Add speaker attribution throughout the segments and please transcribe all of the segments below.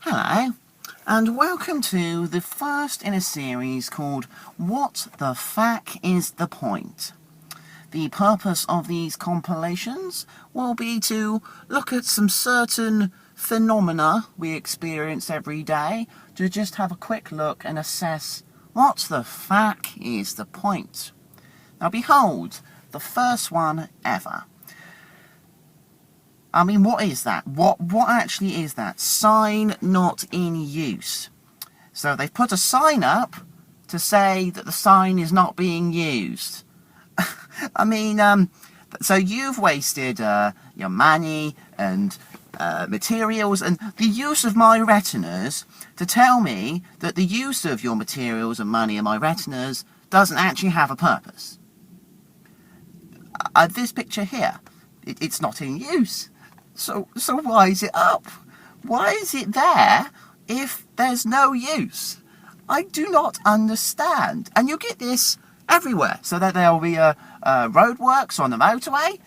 Speaker 1: Hello, and welcome to the first in a series called What the Fack is the Point? The purpose of these compilations will be to look at some certain phenomena we experience every day, to just have a quick look and assess what the fack is the point. Now behold, the first one ever. I mean, what is that? What actually is that? Sign not in use. So they've put a sign up to say that the sign is not being used. I mean, so you've wasted your money and materials and the use of my retinas to tell me that the use of your materials and money and my retinas doesn't actually have a purpose. This picture here, it's not in use. So why is it up? Why is it there if there's no use? I do not understand. And you'll get this everywhere. So that there'll be roadworks on the motorway.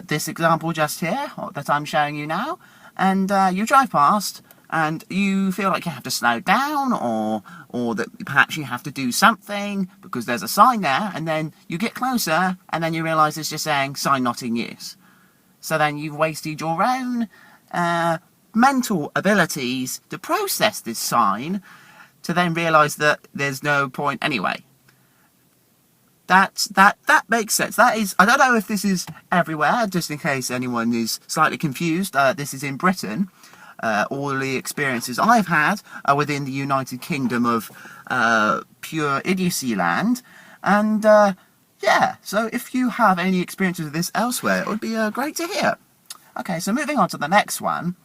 Speaker 1: This example just here that I'm showing you now. And you drive past and you feel like you have to slow down or that perhaps you have to do something because there's a sign there. And then you get closer and then you realise it's just saying sign not in use. So then you've wasted your own mental abilities to process this sign to then realise that there's no point anyway. That makes sense. That is, I don't know if this is everywhere, just in case anyone is slightly confused. This is in Britain. All the experiences I've had are within the United Kingdom of pure idiocy land. And yeah, so if you have any experiences of this elsewhere, it would be great to hear. Okay, so moving on to the next one.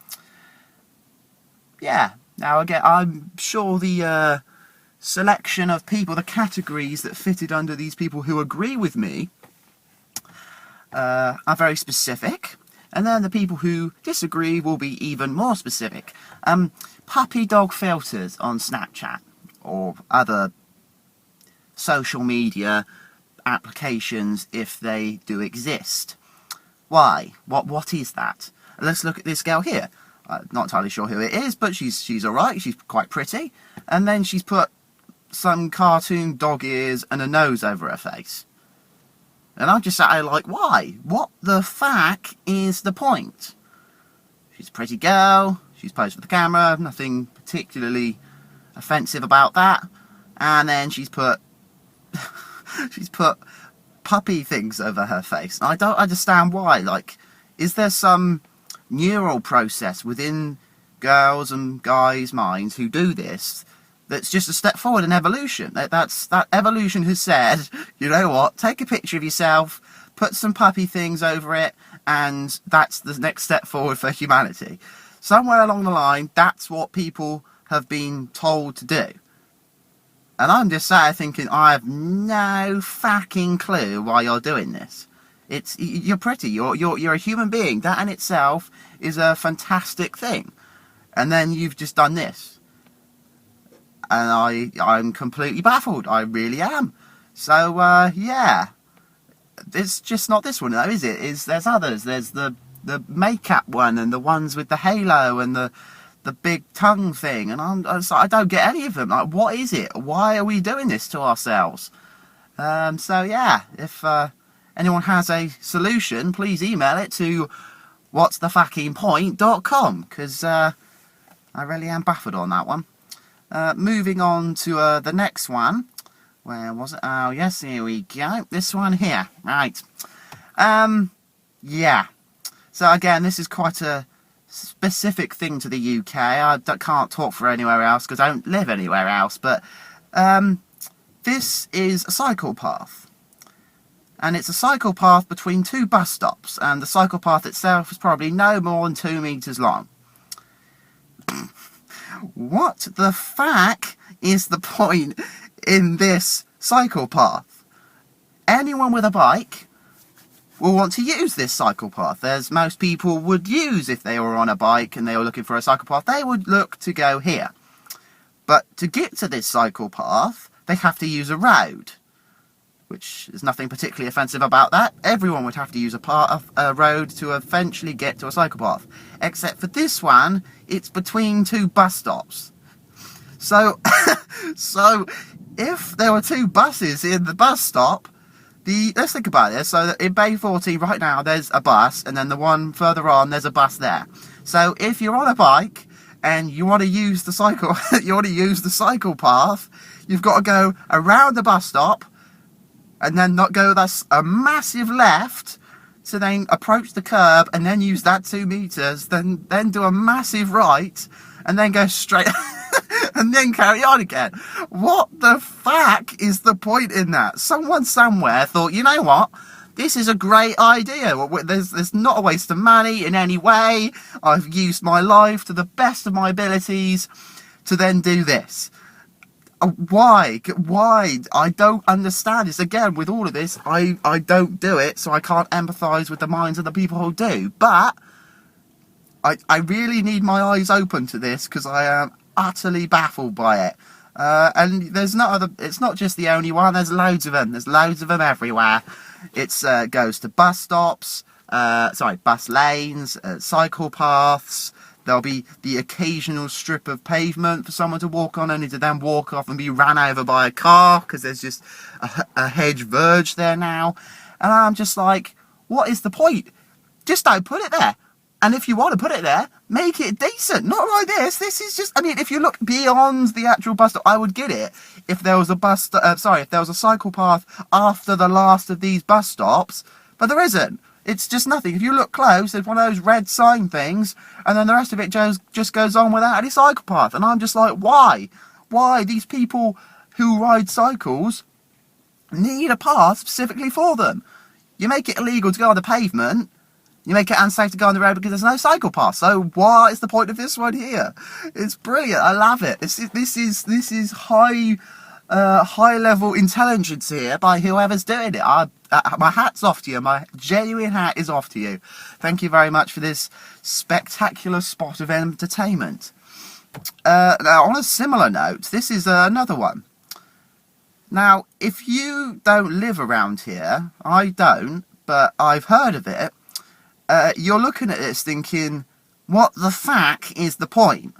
Speaker 1: Yeah, now again, I'm sure the selection of people, the categories that fitted under these people who agree with me are very specific. And then the people who disagree will be even more specific. Puppy dog filters on Snapchat or other social media applications, if they do exist. Why? What is that? Let's look at this girl here. Not entirely sure who it is, but she's alright, she's quite pretty. And then she's put some cartoon dog ears and a nose over her face. And I'm just sat there like, why? What the fack is the point? She's a pretty girl, she's posed for the camera, nothing particularly offensive about that. And then she's put puppy things over her face. And I don't understand why. Like, is there some neural process within girls' and guys' minds who do this that's just a step forward in evolution? That evolution has said, you know what, take a picture of yourself, put some puppy things over it, and that's the next step forward for humanity. Somewhere along the line, that's what people have been told to do. And I'm just sat here thinking, I have no fucking clue why you're doing this. You're pretty, you're a human being. That in itself is a fantastic thing. And then you've just done this. And I'm completely baffled. I really am. So, yeah. It's just not this one though, is it? There's others. There's the makeup one and the ones with the halo and the big tongue thing, and I don't get any of them. Like, what is it? Why are we doing this to ourselves? So yeah, if anyone has a solution, please email it to whatsthefuckingpoint.com, because I really am baffled on that one. Moving on to the next one. Where was it? Oh yes, here we go. This one here. Right. Yeah. So again, this is quite a specific thing to the UK. I can't talk for anywhere else because I don't live anywhere else, but this is a cycle path, and it's a cycle path between two bus stops, and the cycle path itself is probably no more than 2 meters long. What the fack is the point in this cycle path? Anyone with a bike will want to use this cycle path, as most people would use if they were on a bike and they were looking for a cycle path. They would look to go here. But to get to this cycle path, they have to use a road. which is nothing particularly offensive about that. Everyone would have to use a part of a road to eventually get to a cycle path. Except for this one, it's between two bus stops. So, so if there were two buses in the bus stop, let's think about this. So in Bay 40 right now, there's a bus, and then the one further on, there's a bus there. So if you're on a bike and you want to use the cycle, you want to use the cycle path, you've got to go around the bus stop, and then not go a massive left to then approach the curb, and then use that 2 meters, then do a massive right, and then go straight. And then carry on again. What the fuck is the point in that? Someone somewhere thought, you know what? This is a great idea. There's not a waste of money in any way. I've used my life to the best of my abilities to then do this. Why? I don't understand this. Again, with all of this, I don't do it, so I can't empathise with the minds of the people who do. But I really need my eyes open to this, because I am utterly baffled by it. And it's not just the only one. There's loads of them. There's loads of them everywhere. It goes to bus stops, bus lanes, cycle paths. There'll be the occasional strip of pavement for someone to walk on, only to then walk off and be ran over by a car because there's just a hedge verge there now. And I'm just like, what is the point? Just don't put it there. And if you want to put it there, make it decent. Not like this. This is just, I mean, if you look beyond the actual bus stop, I would get it if there was a if there was a cycle path after the last of these bus stops, but there isn't. It's just nothing. If you look close, there's one of those red sign things, and then the rest of it just goes on without any cycle path. And I'm just like, why? Why? These people who ride cycles need a path specifically for them. You make it illegal to go on the pavement. You make it unsafe to go on the road because there's no cycle path. So what is the point of this one here? It's brilliant. I love it. This is high level intelligence here by whoever's doing it. My hat's off to you. My genuine hat is off to you. Thank you very much for this spectacular spot of entertainment. Now, on a similar note, this is another one. Now, if you don't live around here, I don't, but I've heard of it. You're looking at this thinking, what the fuck is the point?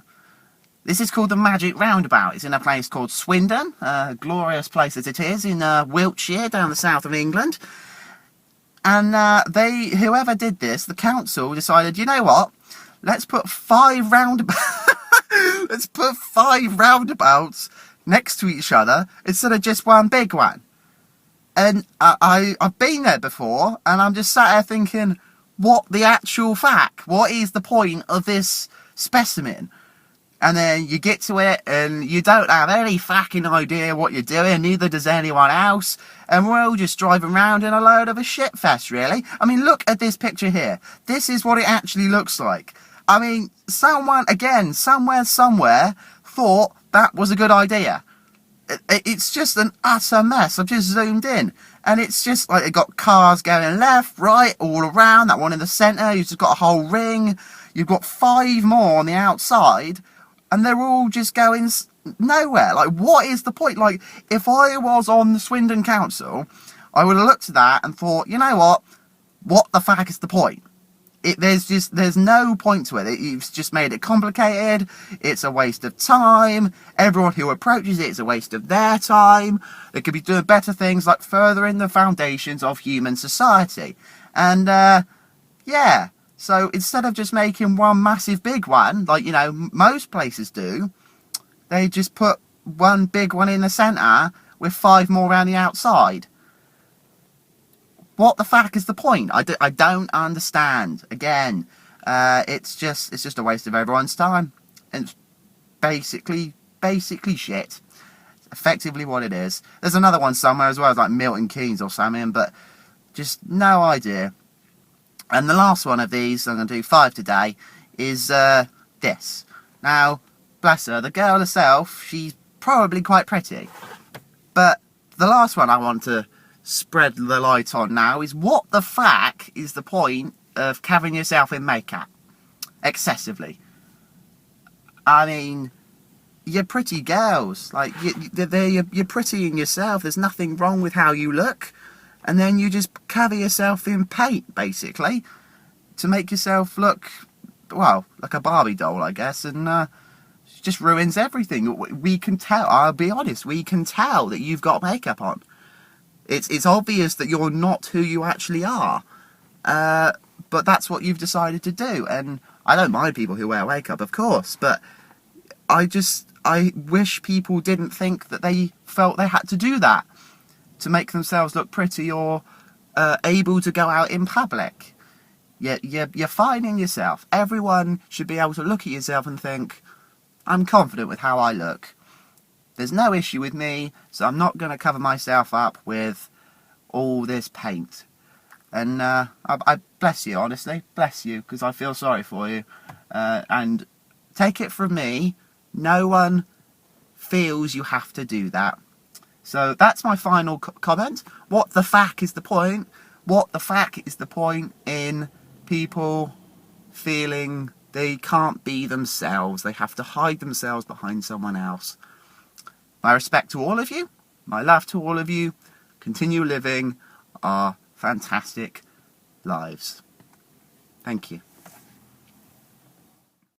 Speaker 1: This is called the Magic Roundabout. It's in a place called Swindon, a glorious place as it is, in Wiltshire, down the south of England. And whoever did this, the council decided, you know what? Let's put 5 roundabouts. Let's put 5 roundabouts next to each other instead of just one big one. And I've been there before, and I'm just sat there thinking, what the actual fuck? What is the point of this specimen? And then you get to it and you don't have any fucking idea what you're doing, neither does anyone else, and we're all just driving around in a load of a shit fest, really. I mean, look at this picture here. This is what it actually looks like. I mean, someone, again, somewhere thought that was a good idea. It's just an utter mess. I've just zoomed in, and it's just like it got cars going left, right, all around. That one in the centre, you've just got a whole ring. You've got 5 more on the outside, and they're all just going nowhere. Like, what is the point? Like, if I was on the Swindon Council, I would have looked at that and thought, you know what? What the fuck is the point? There's no point to it. You've just made it complicated. It's a waste of time. Everyone who approaches it is a waste of their time. They could be doing better things like furthering the foundations of human society. And, yeah. So instead of just making one massive big one, like, you know, most places do, they just put one big one in the centre with 5 more around the outside. What the fuck is the point? I don't understand. Again, it's just a waste of everyone's time. It's basically shit. It's effectively what it is. There's another one somewhere as well, like Milton Keynes or something, but just no idea. And the last one of these, I'm going to do 5 today, is this. Now, bless her, the girl herself, she's probably quite pretty. But the last one I want to spread the light on now is, what the fuck is the point of covering yourself in makeup excessively? I mean, you're pretty girls. Like, you're pretty in yourself. There's nothing wrong with how you look. And then you just cover yourself in paint, basically, to make yourself look, well, like a Barbie doll, I guess. And it just ruins everything. We can tell, I'll be honest, we can tell that you've got makeup on. It's obvious that you're not who you actually are. But that's what you've decided to do. And I don't mind people who wear makeup, of course, but I wish people didn't think that they felt they had to do that to make themselves look pretty or able to go out in public. You're finding yourself. Everyone should be able to look at yourself and think, I'm confident with how I look. There's no issue with me, so I'm not going to cover myself up with all this paint. And I bless you, honestly. Bless you, because I feel sorry for you. And take it from me, no one feels you have to do that. So that's my final comment. What the fuck is the point? What the fuck is the point in people feeling they can't be themselves? They have to hide themselves behind someone else. My respect to all of you. My love to all of you. Continue living our fantastic lives. Thank you.